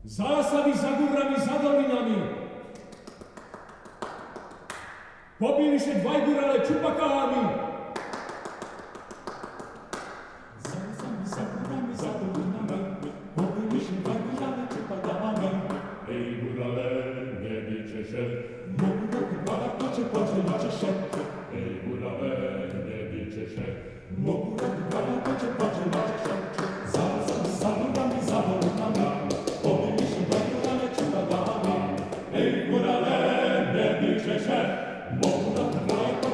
Zásady za górami, za dolinami. Pobili się dwaj górale czupakami. Zásady za górami, za dolinami. Pobili się dwaj górale czupakami. Ej, górale, nie bijcie się. Mogę wykładać, to cię podzielacie się. Ej, górale, nie bijcie się. Mogę wykładać, to cię podzielacie się. Zásady za górami, za dolinami. Pobili się dwaj górale czupakami. Ej, górale, nie bijcie się. Mogę wykładać,